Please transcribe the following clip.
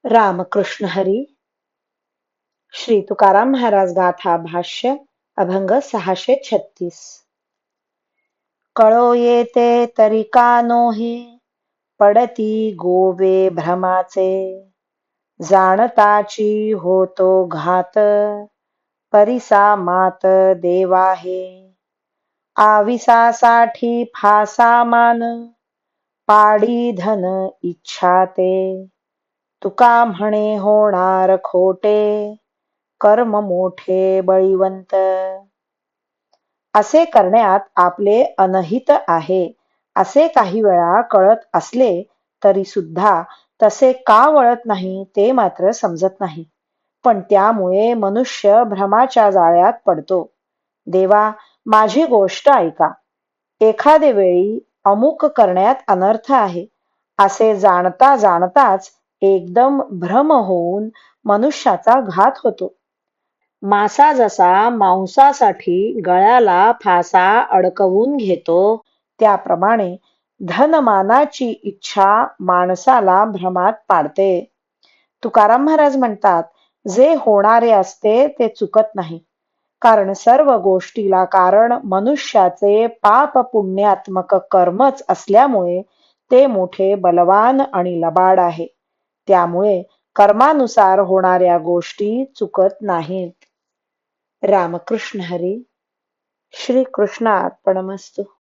रामकृष्ण हरी. श्री तुकाराम महाराज गाथा भाष्य अभंग 636. कळो येते तरी का नोहे, पडती गोवे भ्रमाचे. जाणताची होतो घात, परिसा मात देवाहे. आविसासाठी फासा मान, पाडी धन इच्छा ते. तुका म्हणे होणार खोटे, कर्म मोठे बळीवंत. असे करण्यात आपले अनहित आहे असे काही वेळा कळत असले तरी सुद्धा तसे का वळत नाही ते मात्र समजत नाही. पण त्यामुळे मनुष्य भ्रमाच्या जाळ्यात पडतो. देवा, माझी गोष्ट ऐका. एखादे वेळी अमुक करण्यात अनर्थ आहे असे जाणता जाणताच एकदम भ्रम होऊन मनुष्याचा घात होतो. मासा जसा मांसासाठी गळ्याला फासा अडकवून घेतो, त्याप्रमाणे धनमानाची इच्छा माणसाला भ्रमात पाडते. तुकाराम महाराज म्हणतात, जे होणारे असते ते चुकत नाही. कारण सर्व गोष्टीला कारण मनुष्याचे पाप पुण्यात्मक कर्मच असल्यामुळे ते मोठे बलवान आणि लबाड आहे. त्यामुळे कर्मानुसार होणाऱ्या गोष्टी चुकत नाहीत. रामकृष्ण हरी. श्री कृष्ण अर्पणमस्तु.